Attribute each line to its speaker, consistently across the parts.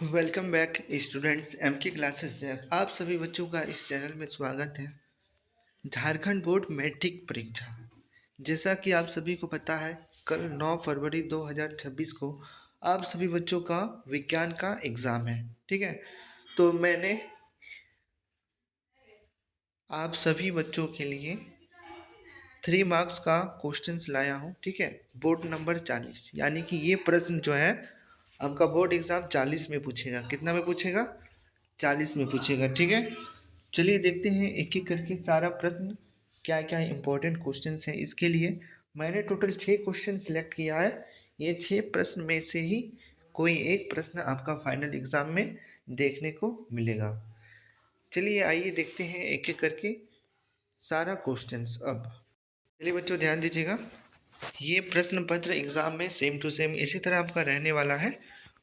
Speaker 1: Welcome back students M के classes से आप सभी बच्चों का इस चैनल में स्वागत है। झारखंड बोर्ड मैट्रिक परीक्षा, जैसा कि आप सभी को पता है, कल 9 फरवरी 2026 को आप सभी बच्चों का विज्ञान का एग्ज़ाम है। ठीक है, तो मैंने आप सभी बच्चों के लिए 3 मार्क्स का क्वेश्चंस लाया हूँ। ठीक है, बोर्ड नंबर 40, यानी कि ये प्रश्न जो है आपका बोर्ड एग्ज़ाम 40 में पूछेगा। कितना में पूछेगा? 40 में पूछेगा। ठीक है, चलिए देखते हैं एक एक करके सारा प्रश्न क्या क्या इंपॉर्टेंट क्वेश्चंस हैं। इसके लिए मैंने टोटल 6 क्वेश्चन सिलेक्ट किया है। ये 6 प्रश्न में से ही कोई एक प्रश्न आपका फाइनल एग्जाम में देखने को मिलेगा। चलिए आइए देखते हैं एक एक करके सारा क्वेश्चंस। अब चलिए बच्चों ध्यान दीजिएगा, ये प्रश्न पत्र एग्जाम में सेम टू सेम इसी तरह आपका रहने वाला है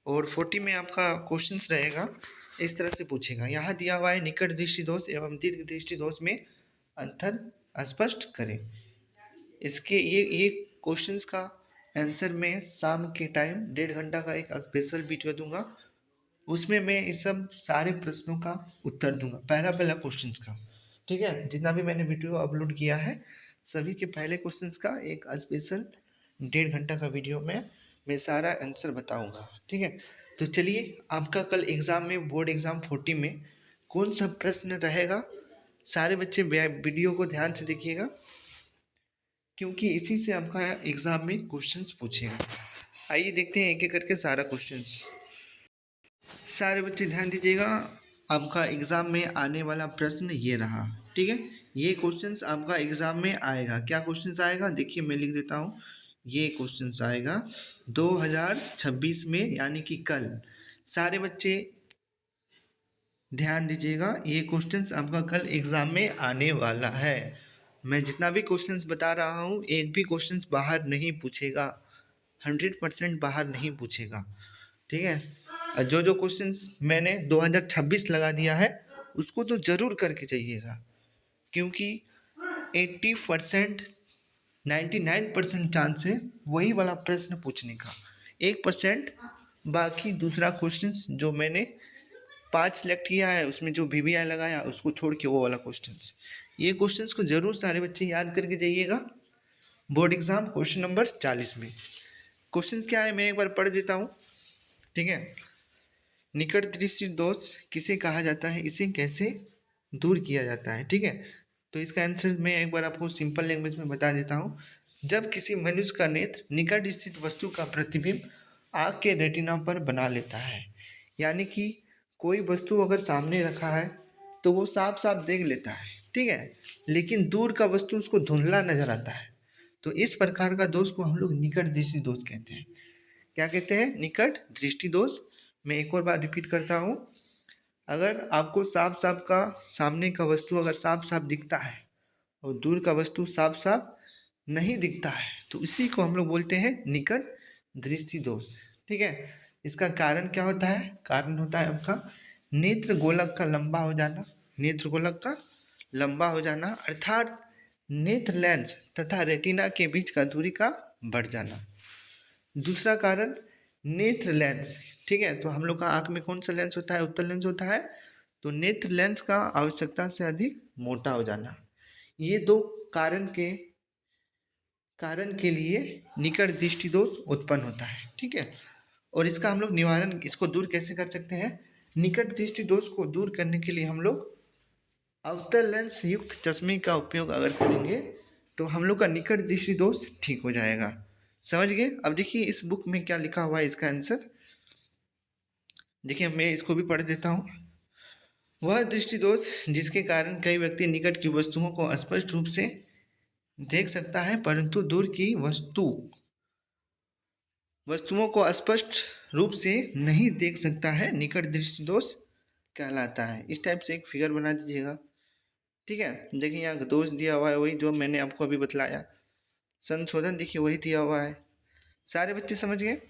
Speaker 1: और 40 में आपका क्वेश्चंस रहेगा। इस तरह से पूछेगा। यहाँ दिया हुआ है निकट दृष्टि दोष एवं दीर्घ दृष्टि दोष में अंतर स्पष्ट करें। इसके ये क्वेश्चंस का आंसर मैं शाम के टाइम 1.5 घंटा का एक स्पेशल वीडियो दूंगा। उसमें मैं इस सब सारे प्रश्नों का उत्तर दूंगा, पहला पहला क्वेश्चंस का। ठीक है, जितना भी मैंने वीडियो अपलोड किया है सभी के पहले क्वेश्चंस का एक स्पेशल 1.5 घंटा का वीडियो में मैं सारा आंसर बताऊंगा। ठीक है, तो चलिए आपका कल एग्ज़ाम में बोर्ड एग्ज़ाम 40 में कौन सा प्रश्न रहेगा, सारे बच्चे वीडियो को ध्यान से देखिएगा, क्योंकि इसी से आपका एग्ज़ाम में क्वेश्चंस पूछेगा। आइए देखते हैं एक एक करके सारा क्वेश्चंस। सारे बच्चे ध्यान दीजिएगा, आपका एग्ज़ाम में आने वाला प्रश्न ये रहा। ठीक है, ये क्वेश्चंस आपका एग्ज़ाम में आएगा। क्या क्वेश्चंस आएगा देखिए, मैं लिख देता हूँ। ये क्वेश्चंस आएगा 2026 में, यानी कि कल। सारे बच्चे ध्यान दीजिएगा, ये क्वेश्चंस आपका कल एग्ज़ाम में आने वाला है। मैं जितना भी क्वेश्चंस बता रहा हूँ एक भी क्वेश्चंस बाहर नहीं पूछेगा, 100% बाहर नहीं पूछेगा। ठीक है, और जो क्वेश्चंस मैंने 2026 लगा दिया है उसको तो ज़रूर करके जाइएगा, क्योंकि 80% 99% चांस है वही वाला प्रश्न पूछने का। 1% बाकी दूसरा क्वेश्चंस जो मैंने 5 सेलेक्ट किया है उसमें जो VBI लगाया उसको छोड़ के वो वाला क्वेश्चंस, ये क्वेश्चंस को ज़रूर सारे बच्चे याद करके जाइएगा। बोर्ड एग्ज़ाम क्वेश्चन नंबर 40 में क्वेश्चंस क्या है मैं एक बार पढ़ देता हूँ। ठीक है, निकट दृष्टि दोष किसे कहा जाता है, इसे कैसे दूर किया जाता है। ठीक है, तो इसका आंसर मैं एक बार आपको सिंपल लैंग्वेज में बता देता हूँ। जब किसी मनुष्य का नेत्र निकट स्थित वस्तु का प्रतिबिंब आँख के रेटिना पर बना लेता है, यानी कि कोई वस्तु अगर सामने रखा है तो वो साफ साफ देख लेता है। ठीक है, लेकिन दूर का वस्तु उसको धुंधला नजर आता है, तो इस प्रकार का दोष को हम लोग निकट दृष्टि दोष कहते हैं। क्या कहते हैं? निकट दृष्टि दोष। मैं एक और बार रिपीट करता हूँ, अगर आपको साफ साफ का सामने का वस्तु अगर साफ साफ दिखता है और दूर का वस्तु साफ साफ नहीं दिखता है तो इसी को हम लोग बोलते हैं निकट दृष्टि दोष। ठीक है, इसका कारण क्या होता है? कारण होता है आपका नेत्र गोलक का लंबा हो जाना, नेत्र गोलक का लंबा हो जाना, अर्थात नेत्र लेंस तथा रेटिना के बीच का दूरी का बढ़ जाना। दूसरा कारण नेत्र लेंस। ठीक है, तो हम लोग का आँख में कौन सा लेंस होता है? उत्तल लेंस होता है, तो नेत्र लेंस का आवश्यकता से अधिक मोटा हो जाना। ये दो कारण के लिए निकट दृष्टि दोष उत्पन्न होता है। ठीक है, और इसका हम लोग निवारण, इसको दूर कैसे कर सकते हैं? निकट दृष्टि दोष को दूर करने के लिए हम लोग अवतल लेंस युक्त चश्मे का उपयोग अगर करेंगे तो हम लोग का निकट दृष्टि दोष ठीक हो जाएगा। समझ गए? अब देखिए इस बुक में क्या लिखा हुआ है, इसका आंसर देखिए, मैं इसको भी पढ़ देता हूँ। वह दृष्टि दोष जिसके कारण कई व्यक्ति निकट की वस्तुओं को स्पष्ट रूप से देख सकता है परंतु दूर की वस्तुओं को स्पष्ट रूप से नहीं देख सकता है, निकट दृष्टि दोष कहलाता है। इस टाइप से एक फिगर बना दीजिएगा। ठीक है, देखिए यहाँ दोष दिया हुआ है वही जो मैंने आपको अभी बतलाया, संशोधन देखिए वही दिया हुआ है। सारे बच्चे समझ गए?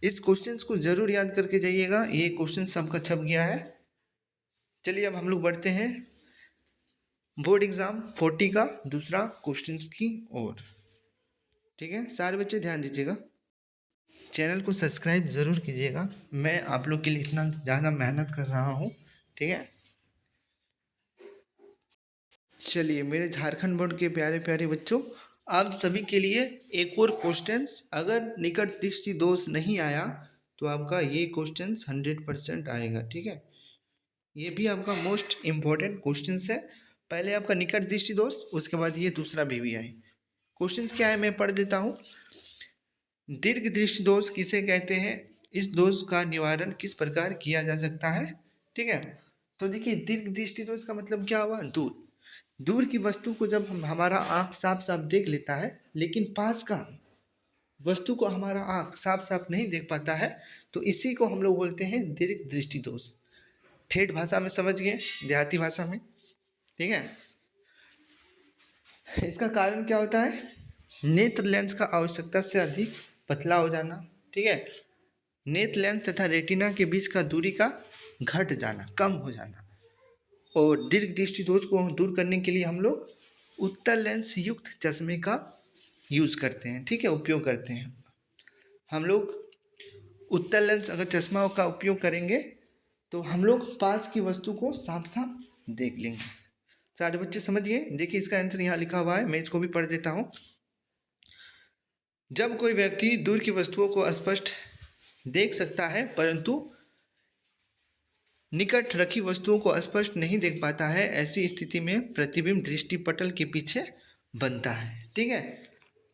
Speaker 1: इस क्वेश्चंस को जरूर याद करके जाइएगा, ये क्वेश्चन सबका छप गया है। चलिए अब हम लोग बढ़ते हैं बोर्ड एग्जाम 40 का दूसरा क्वेश्चंस की ओर। ठीक है, सारे बच्चे ध्यान दीजिएगा। चैनल को सब्सक्राइब ज़रूर कीजिएगा। मैं आप लोग के लिए इतना ज़्यादा मेहनत कर रहा हूँ, ठीक है। चलिए मेरे झारखंड बोर्ड के प्यारे प्यारे बच्चों, आप सभी के लिए एक और क्वेश्चंस, अगर निकट दृष्टि दोष नहीं आया तो आपका ये क्वेश्चंस 100% आएगा, ठीक है। ये भी आपका मोस्ट इम्पोर्टेंट क्वेश्चंस है। पहले आपका निकट दृष्टि दोष, उसके बाद ये दूसरा BVI क्वेश्चंस क्या है मैं पढ़ देता हूँ। दीर्घ दृष्टि दोष किसे कहते हैं, इस दोष का निवारण किस प्रकार किया जा सकता है, ठीक है। तो देखिए दीर्घ दृष्टि दोष का मतलब क्या हुआ, दूर दूर की वस्तु को जब हमारा आँख साफ साफ देख लेता है, लेकिन पास का वस्तु को हमारा आँख साफ साफ नहीं देख पाता है, तो इसी को हम लोग बोलते हैं दीर्घ दृष्टि दोष। ठेठ भाषा में समझ गए, देहाती भाषा में, ठीक है। इसका कारण क्या होता है, नेत्र लेंस का आवश्यकता से अधिक पतला हो जाना, ठीक है। नेत्र लेंस तथा रेटिना के बीच का दूरी का घट जाना, कम हो जाना। और दीर्घ दृष्टि दोष को दूर करने के लिए हम लोग उत्तल लेंस युक्त चश्मे का यूज़ करते हैं, ठीक है, उपयोग करते हैं। हम लोग उत्तल लेंस अगर चश्मा का उपयोग करेंगे तो हम लोग पास की वस्तु को साफ साफ देख लेंगे। सारे बच्चे समझ गए। देखिए इसका आंसर यहाँ लिखा हुआ है, मैं इसको भी पढ़ देता हूँ। जब कोई व्यक्ति दूर की वस्तुओं को स्पष्ट देख सकता है परंतु निकट रखी वस्तुओं को स्पष्ट नहीं देख पाता है, ऐसी स्थिति में प्रतिबिंब दृष्टिपटल के पीछे बनता है, ठीक है।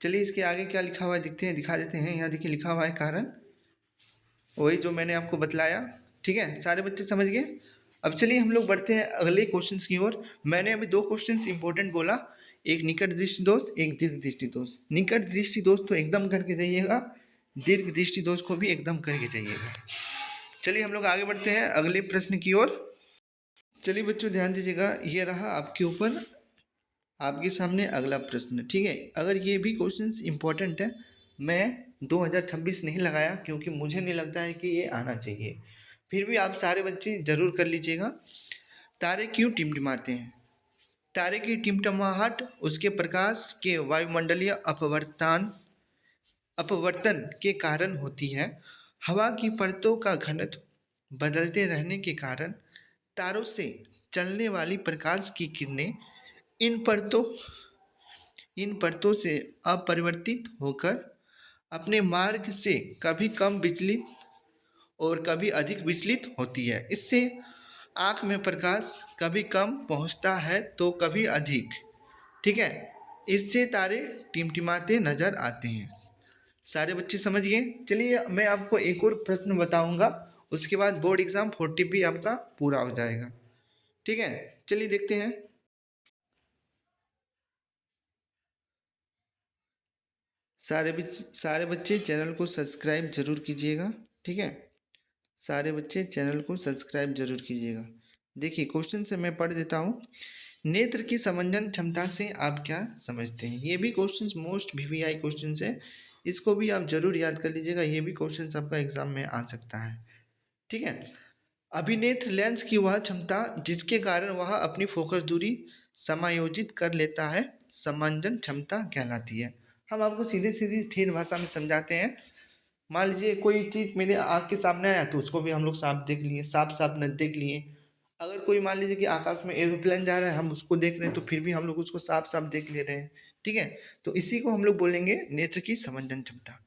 Speaker 1: चलिए इसके आगे क्या लिखा हुआ है दिखते हैं, दिखा देते हैं। यहाँ देखिए लिखा हुआ है कारण, वही जो मैंने आपको बतलाया, ठीक है। सारे बच्चे समझ गए। अब चलिए हम लोग बढ़ते हैं अगले क्वेश्चंस की ओर। मैंने अभी 2 क्वेश्चंस इंपॉर्टेंट बोला, एक निकट दृष्टि दोष, एक दीर्घ दृष्टि दोष। निकट दृष्टि दोष तो एकदम करके जाइएगा, दीर्घ दृष्टि दोष को भी एकदम करके जाइएगा। चलिए हम लोग आगे बढ़ते हैं अगले प्रश्न की ओर। चलिए बच्चों ध्यान दीजिएगा, ये रहा आपके ऊपर, आपके सामने अगला प्रश्न, ठीक है। अगर ये भी क्वेश्चंस इंपॉर्टेंट है, मैं 2026 नहीं लगाया क्योंकि मुझे नहीं लगता है कि ये आना चाहिए, फिर भी आप सारे बच्चे ज़रूर कर लीजिएगा। तारे क्यों टिमटिमाते हैं, तारे की टिमटिमाहट उसके प्रकाश के वायुमंडलीय अपवर्तन के कारण होती है। हवा की परतों का घनत्व बदलते रहने के कारण तारों से चलने वाली प्रकाश की किरणें इन परतों से अपरिवर्तित होकर अपने मार्ग से कभी कम विचलित और कभी अधिक विचलित होती है। इससे आँख में प्रकाश कभी कम पहुँचता है तो कभी अधिक, ठीक है। इससे तारे टिमटिमाते नजर आते हैं। सारे बच्चे समझ गए। चलिए मैं आपको एक और प्रश्न बताऊंगा, उसके बाद बोर्ड एग्जाम 40 भी आपका पूरा हो जाएगा, ठीक है। चलिए देखते हैं। सारे बच्चे चैनल को सब्सक्राइब जरूर कीजिएगा, ठीक है। सारे बच्चे चैनल को सब्सक्राइब जरूर कीजिएगा। देखिए क्वेश्चन से मैं पढ़ देता हूँ। नेत्र की समंजन क्षमता से आप क्या समझते हैं, ये भी क्वेश्चन मोस्ट VVI क्वेश्चन है, इसको भी आप जरूर याद कर लीजिएगा। ये भी क्वेश्चन आपका एग्जाम में आ सकता है, ठीक है। अभिनेत्र लेंस की वह क्षमता जिसके कारण वह अपनी फोकस दूरी समायोजित कर लेता है समंजन क्षमता कहलाती है। हम आपको सीधे सीधे ठेठ भाषा में समझाते हैं। मान लीजिए कोई चीज़ मेरे आँख के सामने आया तो उसको भी हम लोग साफ देख लिए, साफ साफ न देख लिए। अगर कोई मान लीजिए कि आकाश में एरोप्लेन जा रहा है, हम उसको देख रहे हैं तो फिर भी हम लोग उसको साफ साफ देख ले रहे हैं, ठीक है। तो इसी को हम लोग बोलेंगे नेत्र की समंजन क्षमता।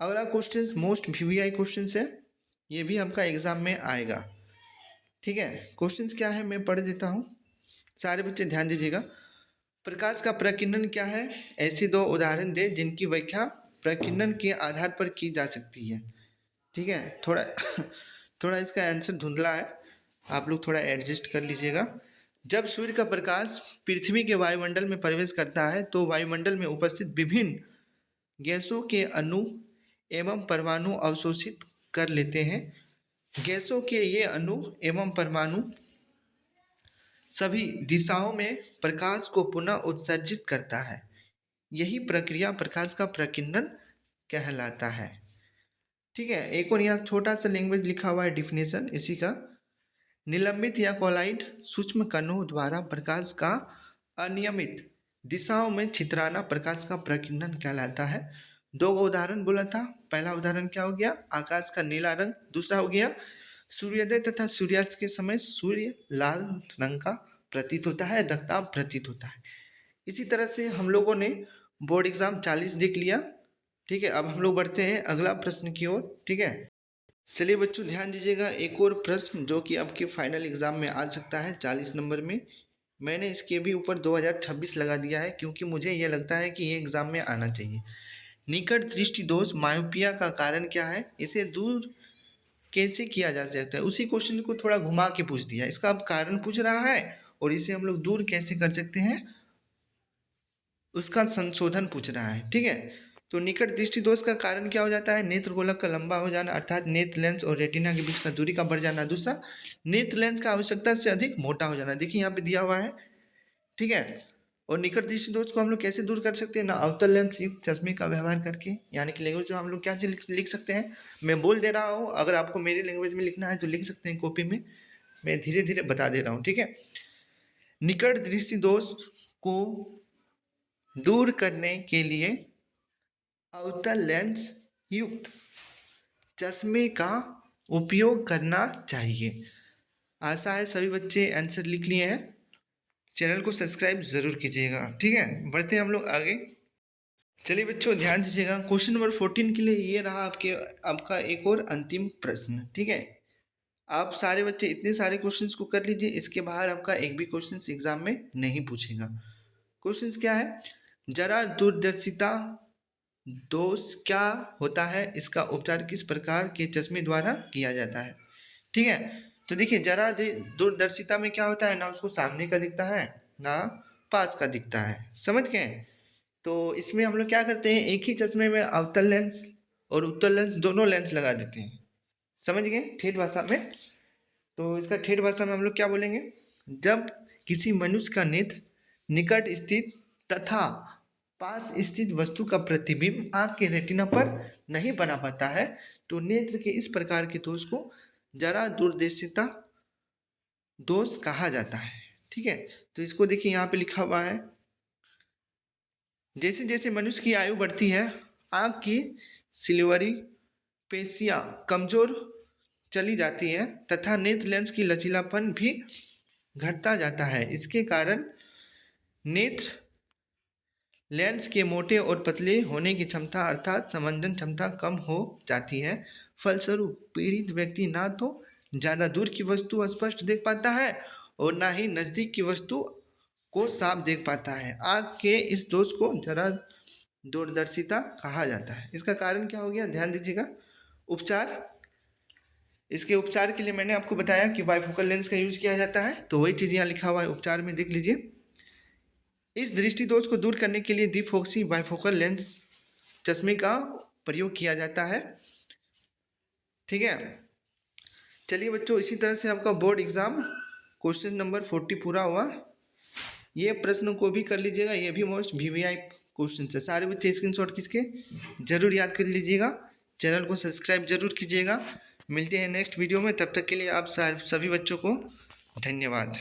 Speaker 1: अगला क्वेश्चन मोस्ट VVI क्वेश्चन है, ये भी आपका एग्जाम में आएगा, ठीक है। क्वेश्चंस क्या है मैं पढ़ देता हूँ, सारे बच्चे ध्यान दीजिएगा। प्रकाश का प्रकीर्णन क्या है, ऐसे 2 उदाहरण दे जिनकी व्याख्या प्रकीर्णन के आधार पर की जा सकती है, ठीक है। थोड़ा थोड़ा इसका आंसर धुंधला है, आप लोग थोड़ा एडजस्ट कर लीजिएगा। जब सूर्य का प्रकाश पृथ्वी के वायुमंडल में प्रवेश करता है तो वायुमंडल में उपस्थित विभिन्न गैसों के अणु एवं परमाणु अवशोषित कर लेते हैं। गैसों के ये अणु एवं परमाणु सभी दिशाओं में प्रकाश को पुनः उत्सर्जित करता है। यही प्रक्रिया प्रकाश का प्रकीर्णन कहलाता है, ठीक है। एक और यहाँ छोटा सा लैंग्वेज लिखा हुआ है डिफिनेशन इसी का। निलंबित या कोलाइड सूक्ष्म कणों द्वारा प्रकाश का अनियमित दिशाओं में छितराना प्रकाश का प्रकीर्णन कहलाता है। दो उदाहरण बोला था। पहला उदाहरण क्या हो गया, आकाश का नीला रंग। दूसरा हो गया, सूर्योदय तथा सूर्यास्त के समय सूर्य लाल रंग का प्रतीत होता है, रक्ताभ प्रतीत होता है। इसी तरह से हम लोगों ने बोर्ड एग्जाम 40 देख लिया। ठीक है, अब हम लोग बढ़ते हैं अगला प्रश्न की ओर। ठीक है, चलिए बच्चों ध्यान दीजिएगा, एक और प्रश्न जो कि आपके फाइनल एग्जाम में आ सकता है 40 नंबर में। मैंने इसके भी ऊपर 2026 लगा दिया है क्योंकि मुझे यह लगता है कि ये एग्जाम में आना चाहिए। निकट दृष्टि दोष मायोपिया का कारण क्या है, इसे दूर कैसे किया जा सकता है। उसी क्वेश्चन को थोड़ा घुमा के पूछ दिया, इसका अब कारण पूछ रहा है और इसे हम लोग दूर कैसे कर सकते हैं उसका संशोधन पूछ रहा है। ठीक है, तो निकट दृष्टि दोष का कारण क्या हो जाता है, नेत्र गोलक का लंबा हो जाना अर्थात नेत्र लेंस और रेटिना के बीच का दूरी का बढ़ जाना। दूसरा, नेत्र लेंस का आवश्यकता से अधिक मोटा हो जाना, देखिए यहाँ पे दिया हुआ है। ठीक है, और निकट दृष्टि दोष को हम लोग कैसे दूर कर सकते हैं ना, अवतल लेंस युक्त चश्मे का व्यवहार करके, यानी कि लैंग्वेज में हम लोग क्या लिख सकते हैं, मैं बोल दे रहा हूँ, अगर आपको मेरी लैंग्वेज में लिखना है तो लिख सकते हैं कॉपी में, मैं धीरे धीरे बता दे रहा हूँ। ठीक है, निकट दृष्टि दोष को दूर करने के लिए अवतल लेंस युक्त चश्मे का उपयोग करना चाहिए। आशा है सभी बच्चे आंसर लिख लिए हैं। चैनल को सब्सक्राइब जरूर कीजिएगा। ठीक है, बढ़ते हैं हम लोग आगे। चलिए बच्चों ध्यान दीजिएगा, क्वेश्चन नंबर 14 के लिए ये रहा आपका एक और अंतिम प्रश्न। ठीक है, आप सारे बच्चे इतने सारे क्वेश्चंस को कर लीजिए, इसके बाहर आपका एक भी क्वेश्चन एग्जाम में नहीं पूछेगा। क्वेश्चंस क्या है, जरा दूरदर्शिता दोष क्या होता है, इसका उपचार किस प्रकार के चश्मे द्वारा किया जाता है। ठीक है, तो देखिए जरा दूरदर्शिता में क्या होता है ना, उसको सामने का दिखता है ना पास का दिखता है, समझ गए। तो इसमें हम लोग क्या करते हैं, एक ही चश्मे में अवतल लेंस और उत्तल लेंस दोनों लेंस लगा देते हैं, समझ गए ठेठ भाषा में। तो इसका ठेठ भाषा में हम लोग क्या बोलेंगे, जब किसी मनुष्य का नेत्र निकट स्थित तथा पास स्थित वस्तु का प्रतिबिंब आँख के रेटिना पर नहीं बना पाता है तो नेत्र के इस प्रकार के दोष को जरा दूरदर्शिता दोष कहा जाता है। ठीक है, तो इसको देखिए यहाँ पे लिखा हुआ है, जैसे जैसे मनुष्य की आयु बढ़ती है आँख की सिल्वरी पेशियाँ कमजोर चली जाती है तथा नेत्र लेंस की लचीलापन भी घटता जाता है। इसके कारण नेत्र लेंस के मोटे और पतले होने की क्षमता अर्थात संवेदन क्षमता कम हो जाती है। फलस्वरूप पीड़ित व्यक्ति ना तो ज़्यादा दूर की वस्तु स्पष्ट देख पाता है और ना ही नज़दीक की वस्तु को साफ देख पाता है। आँख के इस दोष को जरा दूरदर्शिता कहा जाता है। इसका कारण क्या हो गया, ध्यान दीजिएगा। उपचार, इसके उपचार के लिए मैंने आपको बताया कि बाइफोकल लेंस का यूज किया जाता है, तो वही चीज़ यहाँ लिखा हुआ है उपचार में, देख लीजिए। इस दृष्टि दोष को दूर करने के लिए द्विफोक्सी बाइफोकल लेंस चश्मे का प्रयोग किया जाता है। ठीक है, चलिए बच्चों इसी तरह से आपका बोर्ड एग्जाम क्वेश्चन नंबर 40 पूरा हुआ। ये प्रश्न को भी कर लीजिएगा, ये भी मोस्ट VVI क्वेश्चन है, सारे बच्चे स्क्रीनशॉट खींच के जरूर याद कर लीजिएगा। चैनल को सब्सक्राइब जरूर कीजिएगा। मिलते हैं नेक्स्ट वीडियो में, तब तक के लिए आप सभी बच्चों को धन्यवाद।